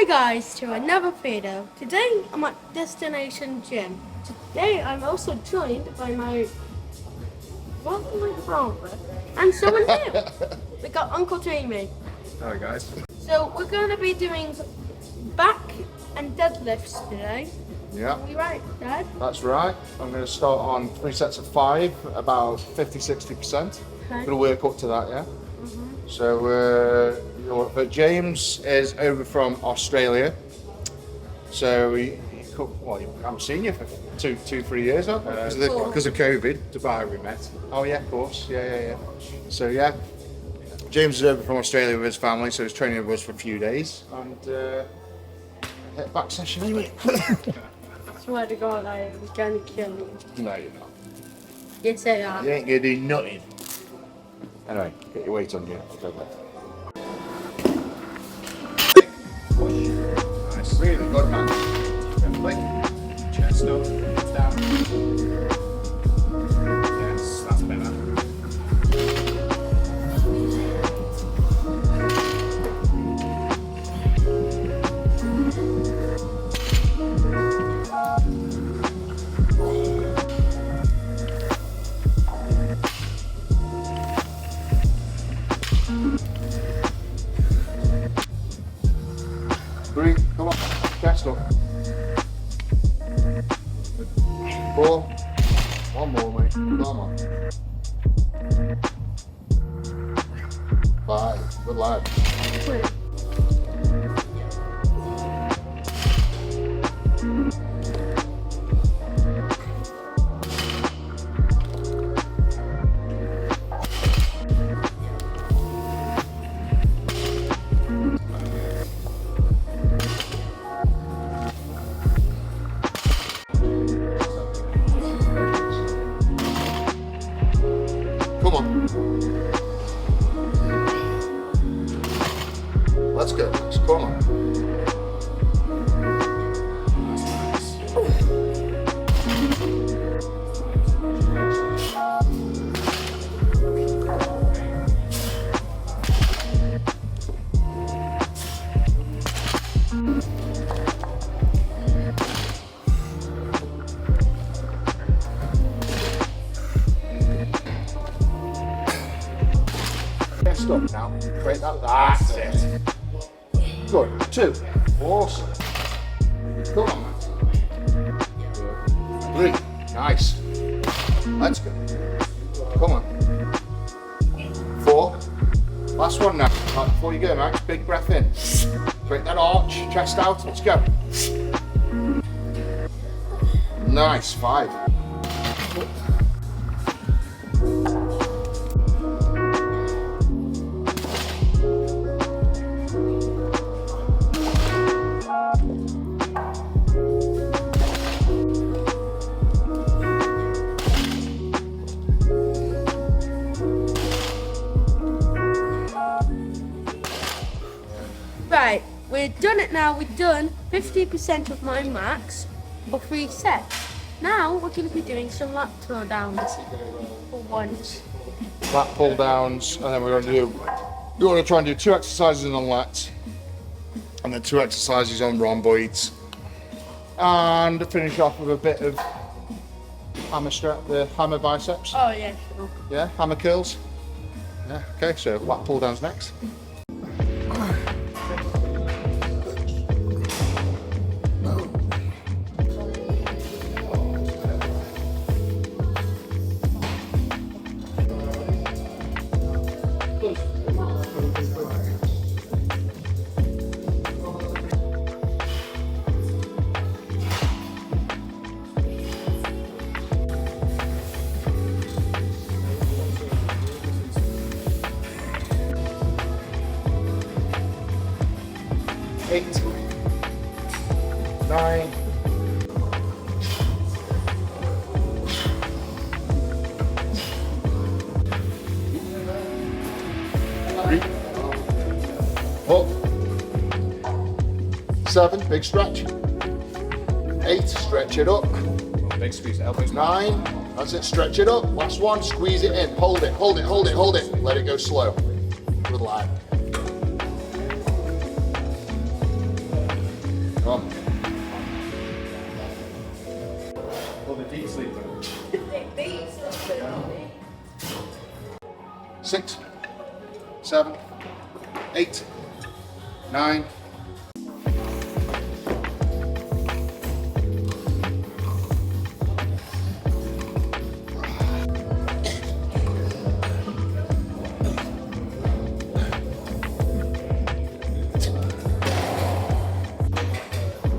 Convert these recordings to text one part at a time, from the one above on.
Hi guys, to another video. Today I'm at Destination Gym. Today I'm also joined by my brother and someone new. We got Uncle Jamie. Hi guys. So we're going to be doing back and deadlifts today. Yeah, Are we right, Dad? that's right. I'm going to start on 3 sets of 5, about 50-60%. Okay. Going to work up to that, yeah? So James is over from Australia. So I haven't seen you for two, 3 years, have I? Because of COVID. Dubai we met. Oh yeah, of course. Yeah. So yeah, James is over from Australia with his family, so he's training with us for a few days. And hit back session anyway. I swear to God, I am going to kill you. No, you're not. Yes, I am. You ain't going to do nothing. Anyway, get your weight on you. Go there. Nice. Really good, man. Chest up, down. Yes, that's better. Three, come on, chest up. 4, one more, mate. Come on. 5, good lad. Wait. Come on. Let's go, Max. Come on. Chest up now. Create that. That's it. Good. 2. Awesome. Come on, Max. 3. Nice. Let's go. Come on. 4. Last one now. Right, before you go, Max, big breath in. Create that arch. Chest out. Let's go. Nice. 5. Right, we're done it now. We've done 50% of my max for 3 sets. Now we're going to be doing some lat throw downs for once. Lat pull downs, and then we're going to try and do 2 exercises on lats, and then 2 exercises on rhomboids, and finish off with a bit of hammer strap, the hammer biceps. Oh yeah, sure. Yeah, hammer curls. Yeah, okay, so lat pull downs next. Eight, 9, 3, 4, 7, big stretch. 8, stretch it up. Big squeeze, elbows. 9, that's it, stretch it up. Last one, squeeze it in. Hold it, hold it, hold it, hold it. Let it go slow. Good lad. Come on. Or the deep sleeper. 6, 7, 8, 9.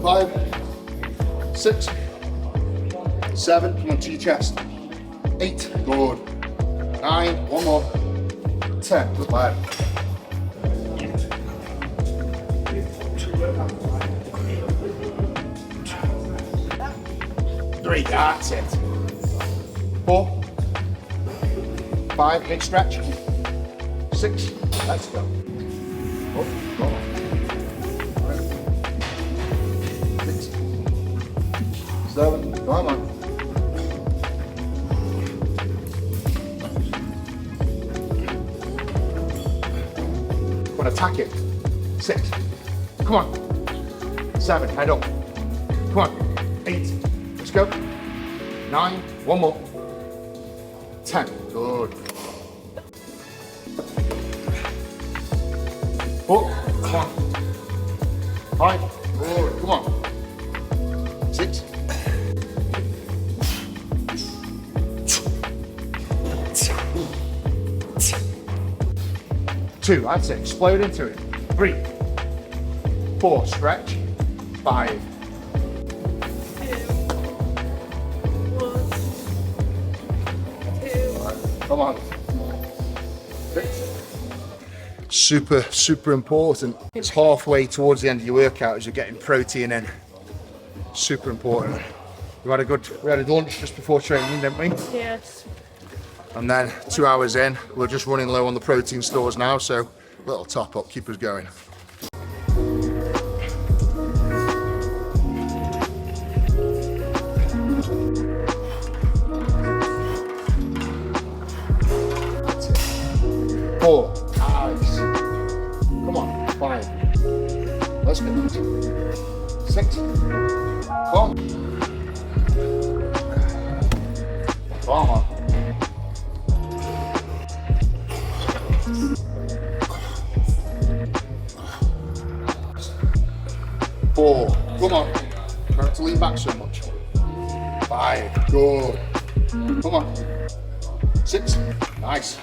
Five, 6, 7, come on to your chest. 8, good. 9, one more. 10, good lad. 3, that's it. 4, 5, big stretch. 6, let's go. Oh, go on. 6, 7, come on. Go on, attack it. 6, come on. 7, head up. Come on. 8, let's go. 9, one more. 10, good. 4, come on. 5, good, come on. 6, 2, that's it, explode into it. 3, 4, stretch. 5, 2, 1, 2. come on. 6. Super important. It's halfway towards the end of your workout as you're getting protein in. Super important. We had a lunch just before training, didn't we? Yes. And then 2 hours in, we're just running low on the protein stores now, so little top up, keep us going. That's it. 4, nice. Come on, 5. Let's go. 6. Come on. Come on. 4, come on. Try not to lean back so much. 5, good. Come on. 6, nice.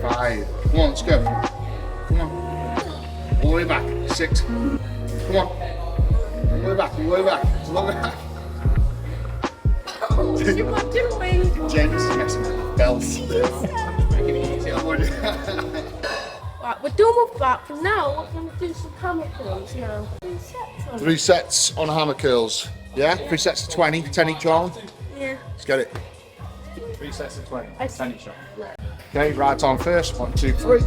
5. Come on, let's go. Come on. All the way back. 6. Come on. All the way back, all the way back. All the way back. What are you doing? James is messing with the belt. Making it easier. Right, we're done with that. For now, we're going to do some hammer curls now. 3 sets on. 3 sets on hammer curls. Yeah? 3 sets of 20, 10 each arm. Yeah. Let's get it. 3 sets of 20. 10 each shot. Okay, right arm first. 1, 2, 3.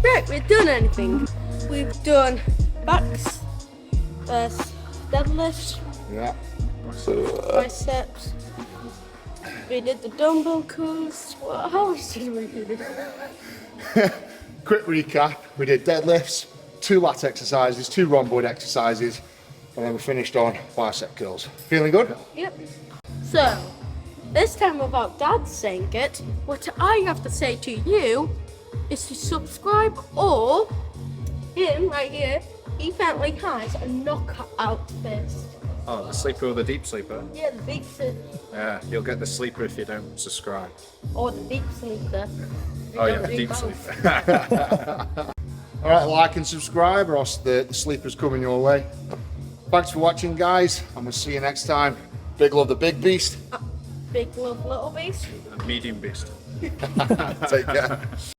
Right, we've done anything. We've done backs, deadlifts, Yeah. biceps. We did the dumbbell curls. How else did we do this? Quick recap. We did deadlifts, 2 lat exercises, 2 rhomboid exercises, and then we finished on bicep curls. Feeling good? Yep. So, this time without Dad saying it, what I have to say to you is to subscribe, or him right here, he apparently has a knockout fist. Oh, the sleeper or the deep sleeper? Yeah, the deep sleeper. Yeah, you'll get the sleeper if you don't subscribe. Or the deep sleeper. Oh yeah, the deep sleeper. All right, like and subscribe, or else the sleeper's coming your way. Thanks for watching, guys, and we'll see you next time. Big love the big beast. Big love, little beast. Medium beast. Take care.